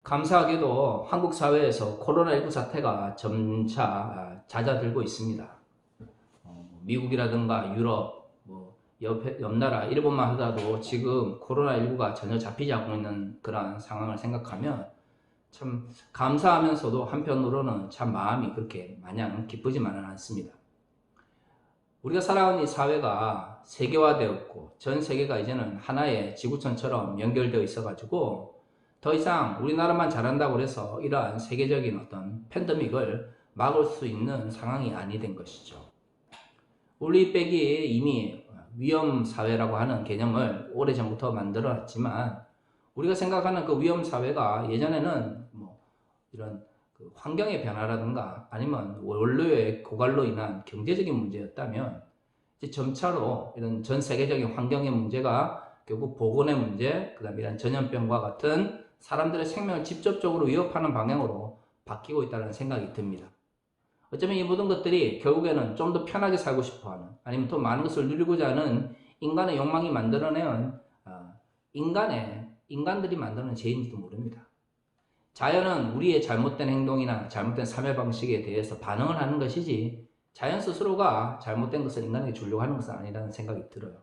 감사하게도 한국 사회에서 코로나19 사태가 점차 잦아들고 있습니다. 미국이라든가 유럽, 옆 나라, 일본만 하더라도 지금 코로나19가 전혀 잡히지 않고 있는 그러한 상황을 생각하면 참 감사하면서도 한편으로는 참 마음이 그렇게 마냥 기쁘지만은 않습니다. 우리가 살아온 이 사회가 세계화되었고 전 세계가 이제는 하나의 지구촌처럼 연결되어 있어가지고 더 이상 우리나라만 잘한다고 해서 이러한 세계적인 어떤 팬데믹을 막을 수 있는 상황이 아니 된 것이죠. 우리 빼기 이미 위험사회라고 하는 개념을 오래전부터 만들어놨지만 우리가 생각하는 그 위험사회가 예전에는 이런 그 환경의 변화라든가 아니면 원료의 고갈로 인한 경제적인 문제였다면 이제 점차로 이런 전 세계적인 환경의 문제가 결국 보건의 문제, 그 다음에 이런 전염병과 같은 사람들의 생명을 직접적으로 위협하는 방향으로 바뀌고 있다는 생각이 듭니다. 어쩌면 이 모든 것들이 결국에는 좀 더 편하게 살고 싶어하는 아니면 더 많은 것을 누리고자 하는 인간의 욕망이 만들어낸 인간들이 만드는 죄인지도 모릅니다. 자연은 우리의 잘못된 행동이나 잘못된 삶의 방식에 대해서 반응을 하는 것이지 자연 스스로가 잘못된 것을 인간에게 주려고 하는 것은 아니라는 생각이 들어요.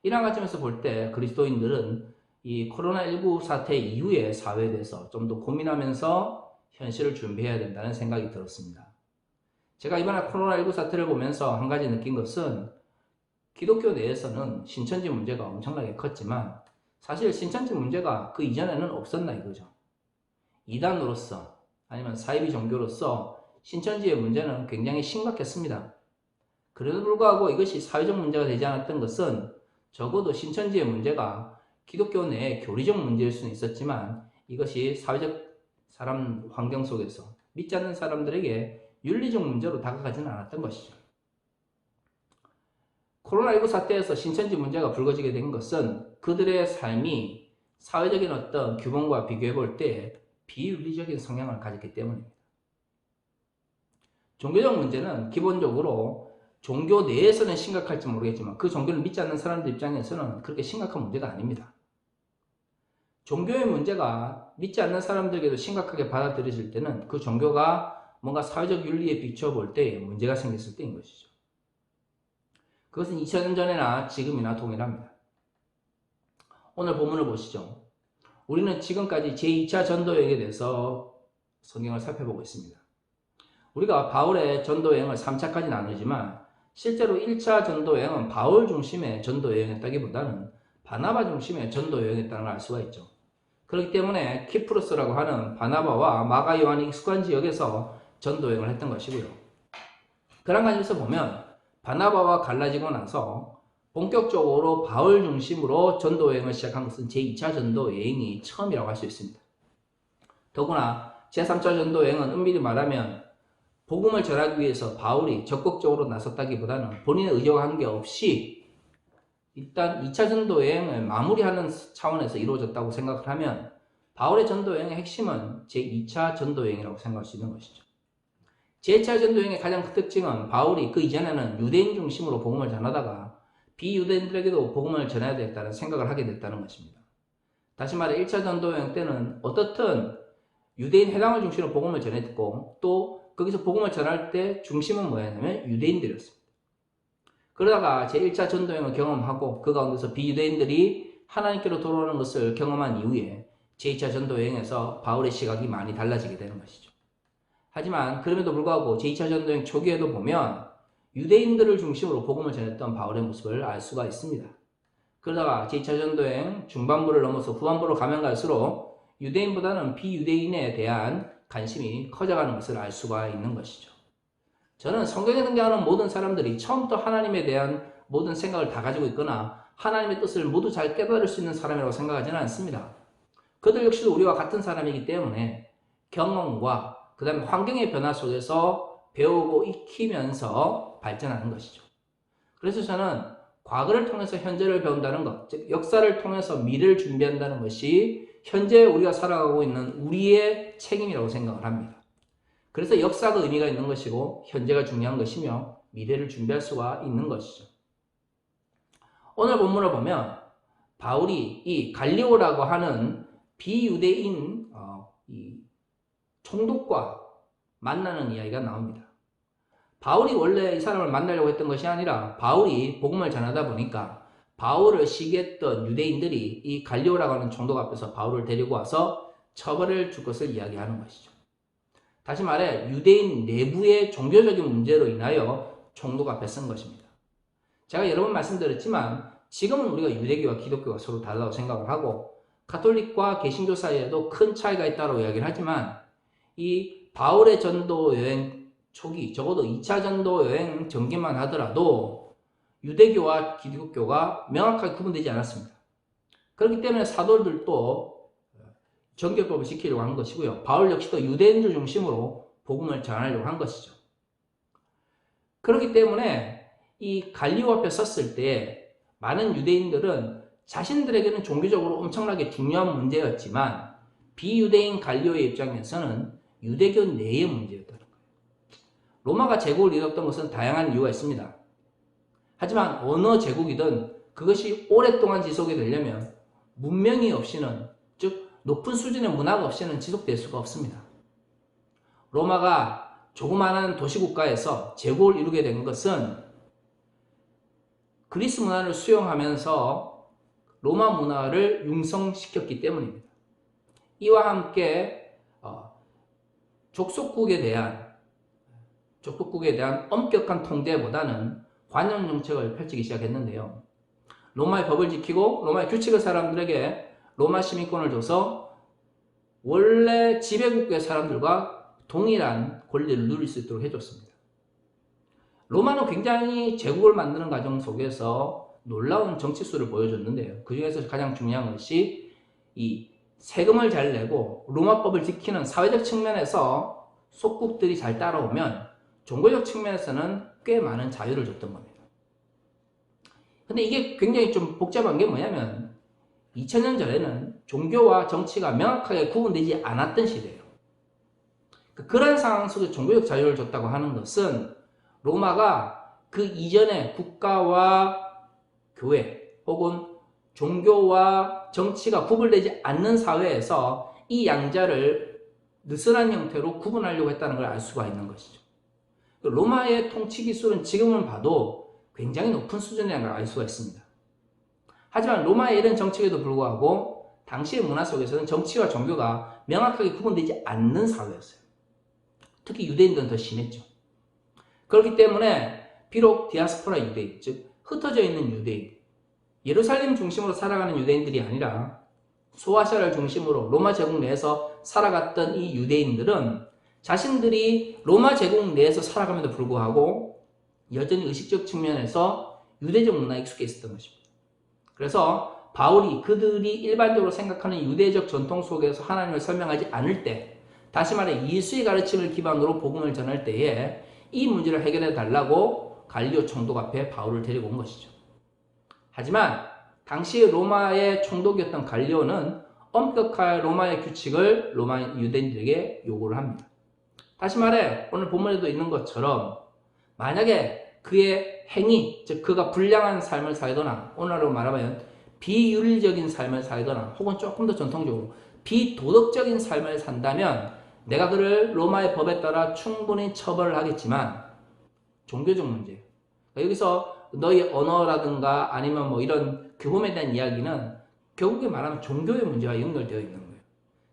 이러한 관점에서 볼 때 그리스도인들은 이 코로나19 사태 이후의 사회에 대해서 좀 더 고민하면서 현실을 준비해야 된다는 생각이 들었습니다. 제가 이번에 코로나19 사태를 보면서 한 가지 느낀 것은 기독교 내에서는 신천지 문제가 엄청나게 컸지만 사실 신천지 문제가 그 이전에는 없었나 이거죠. 이단으로서 아니면 사이비 종교로서 신천지의 문제는 굉장히 심각했습니다. 그래도 불구하고 이것이 사회적 문제가 되지 않았던 것은 적어도 신천지의 문제가 기독교 내의 교리적 문제일 수는 있었지만 이것이 사회적 환경 속에서 믿지 않는 사람들에게 윤리적 문제로 다가가지는 않았던 것이죠. 코로나19 사태에서 신천지 문제가 불거지게 된 것은 그들의 삶이 사회적인 어떤 규범과 비교해 볼 때 비윤리적인 성향을 가졌기 때문입니다. 종교적 문제는 기본적으로 종교 내에서는 심각할지 모르겠지만 그 종교를 믿지 않는 사람들 입장에서는 그렇게 심각한 문제가 아닙니다. 종교의 문제가 믿지 않는 사람들에게도 심각하게 받아들여질 때는 그 종교가 뭔가 사회적 윤리에 비춰볼 때 문제가 생겼을 때인 것이죠. 그것은 2000년 전이나 지금이나 동일합니다. 오늘 본문을 보시죠. 우리는 지금까지 제2차 전도여행에 대해서 성경을 살펴보고 있습니다. 우리가 바울의 전도여행을 3차까지 나누지만 실제로 1차 전도여행은 바울 중심의 전도여행이었다기보다는 바나바 중심의 전도여행이었다는 걸 알 수가 있죠. 그렇기 때문에 키프로스라고 하는 바나바와 마가 요한이 익숙한 지역에서 전도여행을 했던 것이고요. 그런 관점에서 보면 바나바와 갈라지고 나서 본격적으로 바울 중심으로 전도여행을 시작한 것은 제2차 전도여행이 처음이라고 할 수 있습니다. 더구나 제3차 전도여행은 엄밀히 말하면 복음을 전하기 위해서 바울이 적극적으로 나섰다기보다는 본인의 의지와 관계없이 일단 2차 전도여행을 마무리하는 차원에서 이루어졌다고 생각을 하면 바울의 전도여행의 핵심은 제2차 전도여행이라고 생각할 수 있는 것이죠. 제1차 전도여행의 가장 큰 특징은 바울이 그 이전에는 유대인 중심으로 복음을 전하다가 비유대인들에게도 복음을 전해야 되겠다는 생각을 하게 됐다는 것입니다. 다시 말해 1차 전도여행 때는 어떻든 유대인 회당을 중심으로 복음을 전했고 또 거기서 복음을 전할 때 중심은 뭐였냐면 유대인들이었습니다. 그러다가 제1차 전도여행을 경험하고 그 가운데서 비유대인들이 하나님께로 돌아오는 것을 경험한 이후에 제2차 전도여행에서 바울의 시각이 많이 달라지게 되는 것이죠. 하지만 그럼에도 불구하고 제2차 전도여행 초기에도 보면 유대인들을 중심으로 복음을 전했던 바울의 모습을 알 수가 있습니다. 그러다가 제2차 전도여행 중반부를 넘어서 후반부로 가면 갈수록 유대인보다는 비유대인에 대한 관심이 커져가는 것을 알 수가 있는 것이죠. 저는 성경에 등장하는 모든 사람들이 처음부터 하나님에 대한 모든 생각을 다 가지고 있거나 하나님의 뜻을 모두 잘 깨달을 수 있는 사람이라고 생각하지는 않습니다. 그들 역시도 우리와 같은 사람이기 때문에 경험과 그 다음에 환경의 변화 속에서 배우고 익히면서 발전하는 것이죠. 그래서 저는 과거를 통해서 현재를 배운다는 것, 즉 역사를 통해서 미래를 준비한다는 것이 현재 우리가 살아가고 있는 우리의 책임이라고 생각을 합니다. 그래서 역사가 의미가 있는 것이고 현재가 중요한 것이며 미래를 준비할 수가 있는 것이죠. 오늘 본문을 보면 바울이 이 갈리오라고 하는 비유대인 이 총독과 만나는 이야기가 나옵니다. 바울이 원래 이 사람을 만나려고 했던 것이 아니라 바울이 복음을 전하다 보니까 바울을 시기했던 유대인들이 이 갈리오라고 하는 총독 앞에서 바울을 데리고 와서 처벌을 줄 것을 이야기하는 것이죠. 다시 말해 유대인 내부의 종교적인 문제로 인하여 총독 앞에 쓴 것입니다. 제가 여러 번 말씀드렸지만 지금은 우리가 유대교와 기독교가 서로 다르다고 생각을 하고 가톨릭과 개신교 사이에도 큰 차이가 있다고 이야기를 하지만 이 바울의 전도 여행 초기 적어도 2차 전도 여행 전기만 하더라도 유대교와 기독교가 명확하게 구분되지 않았습니다. 그렇기 때문에 사도들도 정결법을 지키려고 한 것이고요. 바울 역시도 유대인들 중심으로 복음을 전하려고 한 것이죠. 그렇기 때문에 이 갈리오 앞에 섰을 때 많은 유대인들은 자신들에게는 종교적으로 엄청나게 중요한 문제였지만 비유대인 갈리오의 입장에서는 유대교 내의 문제였다는 거예요. 로마가 제국을 이뤘던 것은 다양한 이유가 있습니다. 하지만 어느 제국이든 그것이 오랫동안 지속이 되려면 문명이 없이는, 즉 높은 수준의 문화가 없이는 지속될 수가 없습니다. 로마가 조그마한 도시국가에서 제국을 이루게 된 것은 그리스 문화를 수용하면서 로마 문화를 융성시켰기 때문입니다. 이와 함께 족속국에 대한 엄격한 통제보다는 관용 정책을 펼치기 시작했는데요. 로마의 법을 지키고 로마의 규칙을 사람들에게 로마 시민권을 줘서 원래 지배국의 사람들과 동일한 권리를 누릴 수 있도록 해줬습니다. 로마는 굉장히 제국을 만드는 과정 속에서 놀라운 정치수를 보여줬는데요. 그 중에서 가장 중요한 것이 이 세금을 잘 내고 로마법을 지키는 사회적 측면에서 속국들이 잘 따라오면 종교적 측면에서는 꽤 많은 자유를 줬던 겁니다. 근데 이게 굉장히 좀 복잡한 게 뭐냐면 2000년 전에는 종교와 정치가 명확하게 구분되지 않았던 시대예요. 그런 상황 속에 종교적 자유를 줬다고 하는 것은 로마가 그 이전에 국가와 교회 혹은 종교와 정치가 구분되지 않는 사회에서 이 양자를 느슨한 형태로 구분하려고 했다는 걸 알 수가 있는 것이죠. 로마의 통치 기술은 지금은 봐도 굉장히 높은 수준이라는 걸 알 수가 있습니다. 하지만 로마의 이런 정책에도 불구하고 당시의 문화 속에서는 정치와 종교가 명확하게 구분되지 않는 사회였어요. 특히 유대인들은 더 심했죠. 그렇기 때문에 비록 디아스포라 유대인, 즉 흩어져 있는 유대인, 예루살렘 중심으로 살아가는 유대인들이 아니라 소아시아를 중심으로 로마 제국 내에서 살아갔던 이 유대인들은 자신들이 로마 제국 내에서 살아감에도 불구하고 여전히 의식적 측면에서 유대적 문화에 익숙해 있었던 것입니다. 그래서 바울이 그들이 일반적으로 생각하는 유대적 전통 속에서 하나님을 설명하지 않을 때, 다시 말해 예수의 가르침을 기반으로 복음을 전할 때에 이 문제를 해결해 달라고 갈리오 총독 앞에 바울을 데리고 온 것이죠. 하지만 당시 로마의 총독이었던 갈리오는 엄격한 로마의 규칙을 로마 유대인들에게 요구를 합니다. 다시 말해 오늘 본문에도 있는 것처럼 만약에 그의 행위, 즉 그가 불량한 삶을 살거나 오늘로 말하면 비윤리적인 삶을 살거나 혹은 조금 더 전통적으로 비도덕적인 삶을 산다면 내가 그를 로마의 법에 따라 충분히 처벌을 하겠지만 종교적 문제, 여기서 너희 언어라든가 아니면 뭐 이런 규범에 대한 이야기는 결국에 말하면 종교의 문제와 연결되어 있는 거예요.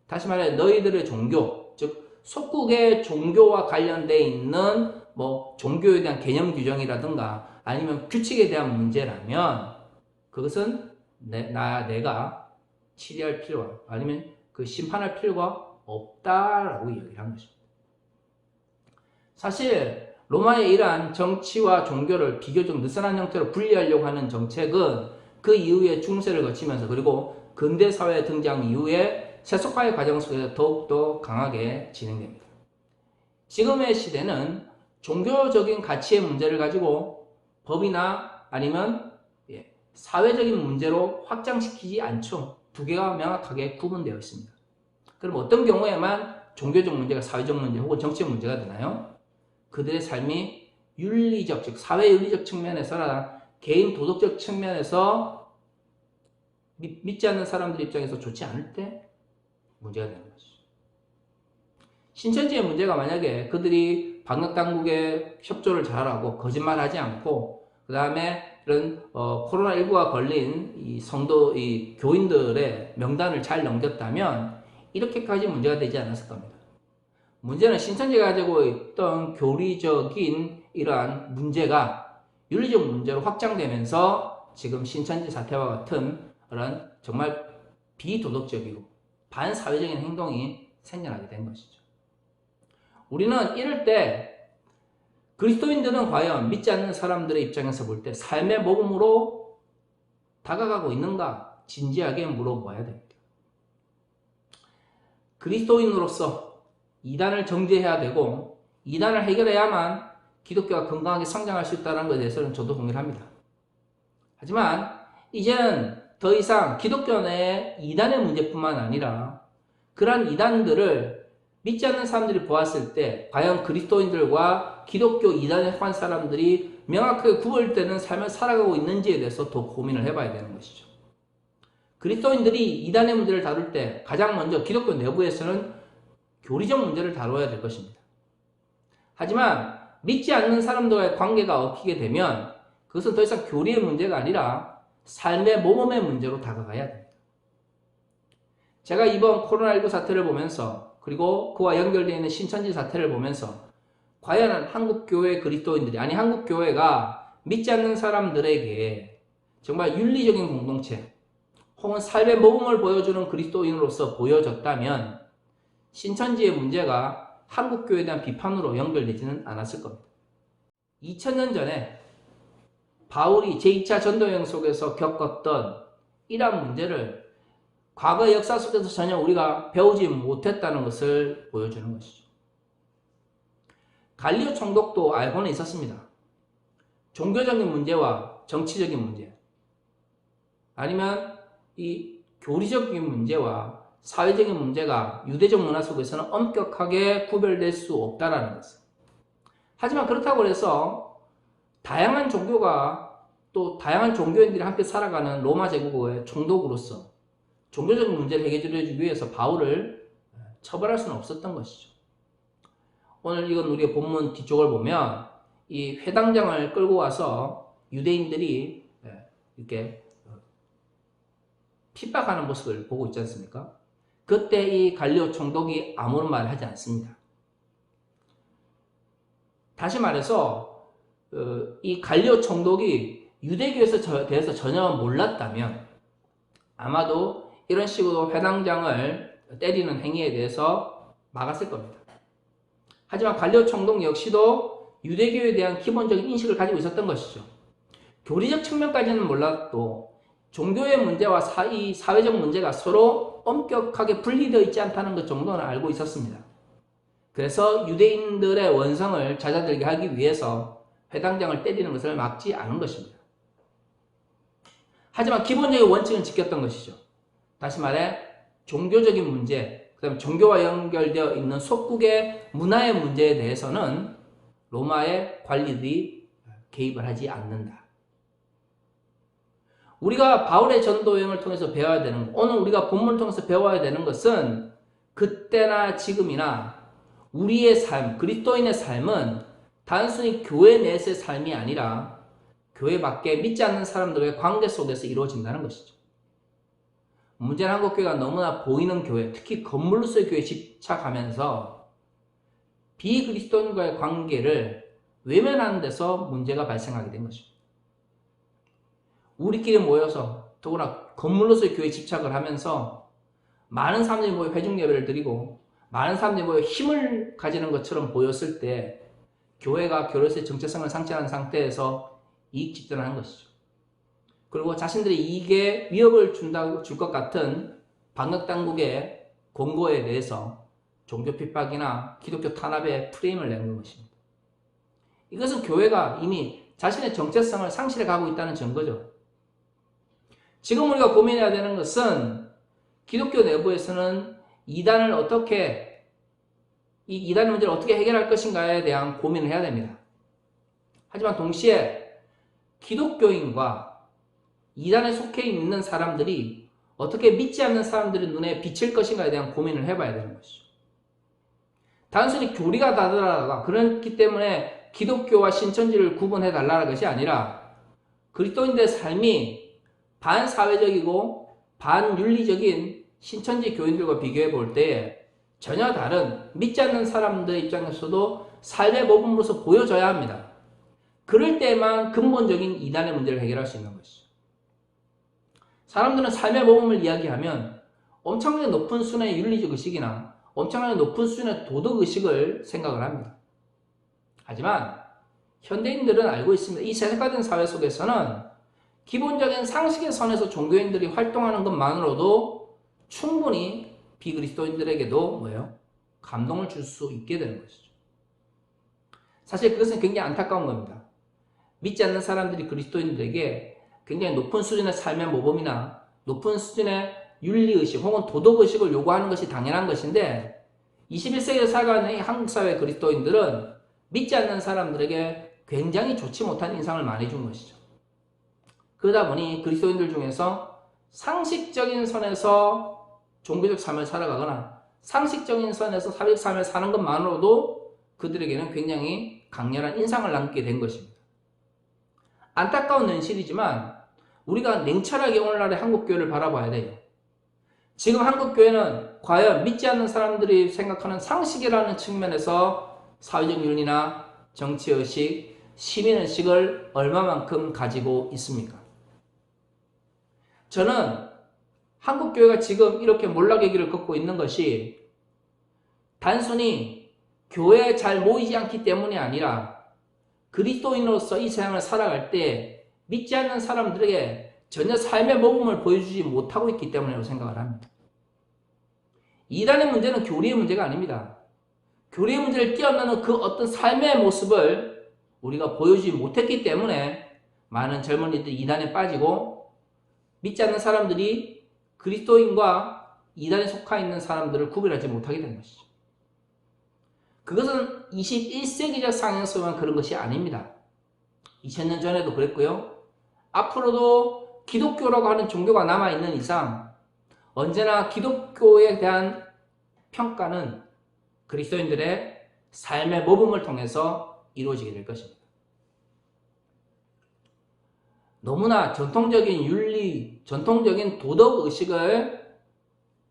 다시 말해 너희들의 종교, 즉 속국의 종교와 관련되어 있는 뭐 종교에 대한 개념 규정이라든가 아니면 규칙에 대한 문제라면 그것은 내가 치리할 필요가 아니면 그 심판할 필요가 없다라고 이야기를 한 것입니다. 사실 로마의 이러한 정치와 종교를 비교적 느슨한 형태로 분리하려고 하는 정책은 그 이후에 중세를 거치면서 그리고 근대사회 등장 이후에 세속화의 과정 속에서 더욱더 강하게 진행됩니다. 지금의 시대는 종교적인 가치의 문제를 가지고 법이나 아니면 사회적인 문제로 확장시키지 않죠. 두 개가 명확하게 구분되어 있습니다. 그럼 어떤 경우에만 종교적 문제가 사회적 문제 혹은 정치적 문제가 되나요? 그들의 삶이 윤리적, 즉 사회윤리적 측면에서나 개인 도덕적 측면에서 믿지 않는 사람들 입장에서 좋지 않을 때 문제가 되는 것이죠. 신천지의 문제가 만약에 그들이 방역당국에 협조를 잘하고 거짓말하지 않고 그 다음에 이런 코로나19가 걸린 이 성도, 이 교인들의 명단을 잘 넘겼다면 이렇게까지 문제가 되지 않았을 겁니다. 문제는 신천지가 가지고 있던 교리적인 이러한 문제가 윤리적 문제로 확장되면서 지금 신천지 사태와 같은 그런 정말 비도덕적이고 반사회적인 행동이 생겨나게 된 것이죠. 우리는 이럴 때 그리스도인들은 과연 믿지 않는 사람들의 입장에서 볼 때 삶의 모범으로 다가가고 있는가 진지하게 물어봐야 됩니다. 그리스도인으로서 이단을 정죄해야 되고 이단을 해결해야만 기독교가 건강하게 성장할 수 있다는 것에 대해서는 저도 동의합니다. 하지만 이제는 더 이상 기독교 내에 이단의 문제뿐만 아니라 그러한 이단들을 믿지 않는 사람들이 보았을 때 과연 그리스도인들과 기독교 이단에 속한 사람들이 명확하게 구별되는 삶을 살아가고 있는지에 대해서 더 고민을 해봐야 되는 것이죠. 그리스도인들이 이단의 문제를 다룰 때 가장 먼저 기독교 내부에서는 교리적 문제를 다뤄야 될 것입니다. 하지만 믿지 않는 사람들과의 관계가 얽히게 되면 그것은 더 이상 교리의 문제가 아니라 삶의 모범의 문제로 다가가야 됩니다. 제가 이번 코로나19 사태를 보면서 그리고 그와 연결되어 있는 신천지 사태를 보면서 과연 한국교회 그리스도인들이 아니 한국교회가 믿지 않는 사람들에게 정말 윤리적인 공동체 혹은 삶의 모범을 보여주는 그리스도인으로서 보여졌다면 신천지의 문제가 한국교회에 대한 비판으로 연결되지는 않았을 겁니다. 2000년 전에 바울이 제2차 전도여행 속에서 겪었던 이러한 문제를 과거 역사 속에서 전혀 우리가 배우지 못했다는 것을 보여주는 것이죠. 갈리오 총독도 알고는 있었습니다. 종교적인 문제와 정치적인 문제 아니면 이 교리적인 문제와 사회적인 문제가 유대적 문화 속에서는 엄격하게 구별될 수 없다는 것을. 하지만 그렇다고 해서 다양한 종교가 또 다양한 종교인들이 함께 살아가는 로마 제국의 총독으로서 종교적인 문제를 해결해주기 위해서 바울을 처벌할 수는 없었던 것이죠. 오늘 이건 우리가 본문 뒤쪽을 보면 이 회당장을 끌고 와서 유대인들이 이렇게 핍박하는 모습을 보고 있지 않습니까? 그때 이 갈리오 총독이 아무런 말을 하지 않습니다. 다시 말해서 이 갈리오 총독이 유대교에 대해서 전혀 몰랐다면 아마도 이런 식으로 회당장을 때리는 행위에 대해서 막았을 겁니다. 하지만 갈리오 총독 역시도 유대교에 대한 기본적인 인식을 가지고 있었던 것이죠. 교리적 측면까지는 몰라도 종교의 문제와 사회적 문제가 서로 엄격하게 분리되어 있지 않다는 것 정도는 알고 있었습니다. 그래서 유대인들의 원성을 잦아들게 하기 위해서 회당장을 때리는 것을 막지 않은 것입니다. 하지만 기본적인 원칙은 지켰던 것이죠. 다시 말해 종교적인 문제, 그 다음에 종교와 연결되어 있는 속국의 문화의 문제에 대해서는 로마의 관리들이 개입을 하지 않는다. 우리가 바울의 전도여행을 통해서 배워야 되는 것, 오늘 우리가 본문을 통해서 배워야 되는 것은 그때나 지금이나 우리의 삶, 그리스도인의 삶은 단순히 교회 내에서의 삶이 아니라 교회 밖에 믿지 않는 사람들의 관계 속에서 이루어진다는 것이죠. 문제는 한국교회가 너무나 보이는 교회, 특히 건물로서의 교회에 집착하면서 비그리스도인과의 관계를 외면하는 데서 문제가 발생하게 된 것입니다. 우리끼리 모여서 더구나 건물로서의 교회에 집착을 하면서 많은 사람들이 모여 회중 예배를 드리고 많은 사람들이 모여 힘을 가지는 것처럼 보였을 때 교회가 교회로서의 정체성을 상실한 상태에서 이익 집단하는 것이죠. 그리고 자신들의 이익에 위협을 줄 것 같은 방역당국의 권고에 대해서 종교 핍박이나 기독교 탄압의 프레임을 내는 것입니다. 이것은 교회가 이미 자신의 정체성을 상실해 가고 있다는 증거죠. 지금 우리가 고민해야 되는 것은 기독교 내부에서는 이 이단의 문제를 어떻게 해결할 것인가에 대한 고민을 해야 됩니다. 하지만 동시에 기독교인과 이단에 속해 있는 사람들이 어떻게 믿지 않는 사람들의 눈에 비칠 것인가에 대한 고민을 해봐야 되는 것이죠. 단순히 교리가 다르다가 그렇기 때문에 기독교와 신천지를 구분해 달라는 것이 아니라 그리스도인들의 삶이 반사회적이고 반윤리적인 신천지 교인들과 비교해 볼 때 전혀 다른 믿지 않는 사람들의 입장에서도 삶의 모범으로서 보여져야 합니다. 그럴 때만 근본적인 이단의 문제를 해결할 수 있는 것이죠. 사람들은 삶의 모범을 이야기하면 엄청나게 높은 수준의 윤리적 의식이나 엄청나게 높은 수준의 도덕 의식을 생각을 합니다. 하지만 현대인들은 알고 있습니다. 이 세속화된 사회 속에서는 기본적인 상식의 선에서 종교인들이 활동하는 것만으로도 충분히 비그리스도인들에게도 뭐예요? 감동을 줄 수 있게 되는 것이죠. 사실 그것은 굉장히 안타까운 겁니다. 믿지 않는 사람들이 그리스도인들에게 굉장히 높은 수준의 삶의 모범이나 높은 수준의 윤리의식 혹은 도덕의식을 요구하는 것이 당연한 것인데 21세기에 살아가는 이 한국사회 그리스도인들은 믿지 않는 사람들에게 굉장히 좋지 못한 인상을 많이 준 것이죠. 그러다 보니 그리스도인들 중에서 상식적인 선에서 종교적 삶을 살아가거나 상식적인 선에서 사회적 삶을 사는 것만으로도 그들에게는 굉장히 강렬한 인상을 남게 된 것입니다. 안타까운 현실이지만 우리가 냉철하게 오늘날의 한국교회를 바라봐야 돼요. 지금 한국교회는 과연 믿지 않는 사람들이 생각하는 상식이라는 측면에서 사회적 윤리나 정치의식, 시민의식을 얼마만큼 가지고 있습니까? 저는 한국교회가 지금 이렇게 몰락의 길을 걷고 있는 것이 단순히 교회에 잘 모이지 않기 때문이 아니라 그리스도인으로서 이 세상을 살아갈 때 믿지 않는 사람들에게 전혀 삶의 모범을 보여주지 못하고 있기 때문이라고 생각을 합니다. 이단의 문제는 교리의 문제가 아닙니다. 교리의 문제를 뛰어넘는 그 어떤 삶의 모습을 우리가 보여주지 못했기 때문에 많은 젊은이들이 이단에 빠지고 믿지 않는 사람들이 그리스도인과 이단에 속하 있는 사람들을 구별하지 못하게 된 것이죠. 그것은 21세기적 상황에서만 그런 것이 아닙니다. 2000년 전에도 그랬고요. 앞으로도 기독교라고 하는 종교가 남아있는 이상 언제나 기독교에 대한 평가는 그리스도인들의 삶의 모범을 통해서 이루어지게 될 것입니다. 너무나 전통적인 윤리, 전통적인 도덕의식을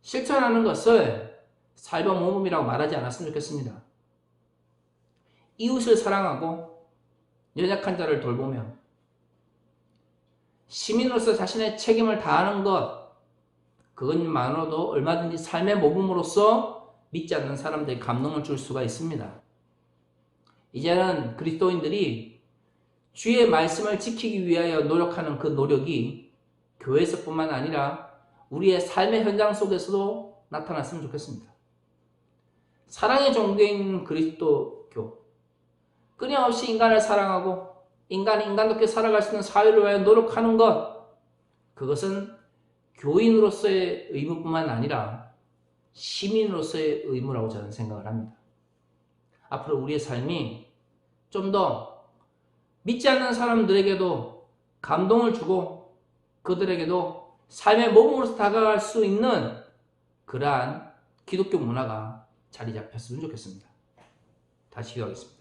실천하는 것을 삶의 모범이라고 말하지 않았으면 좋겠습니다. 이웃을 사랑하고 연약한 자를 돌보며 시민으로서 자신의 책임을 다하는 것, 그것만으로도 얼마든지 삶의 모범으로서 믿지 않는 사람들에게 감동을 줄 수가 있습니다. 이제는 그리스도인들이 주의 말씀을 지키기 위하여 노력하는 그 노력이 교회에서뿐만 아니라 우리의 삶의 현장 속에서도 나타났으면 좋겠습니다. 사랑의 종교인 그리스도교, 끊임없이 인간을 사랑하고 인간이 인간답게 살아갈 수 있는 사회를 위해 노력하는 것, 그것은 교인으로서의 의무뿐만 아니라 시민으로서의 의무라고 저는 생각을 합니다. 앞으로 우리의 삶이 좀 더 믿지 않는 사람들에게도 감동을 주고 그들에게도 삶의 모범으로서 다가갈 수 있는 그러한 기독교 문화가 자리 잡혔으면 좋겠습니다. 다시 기도하겠습니다.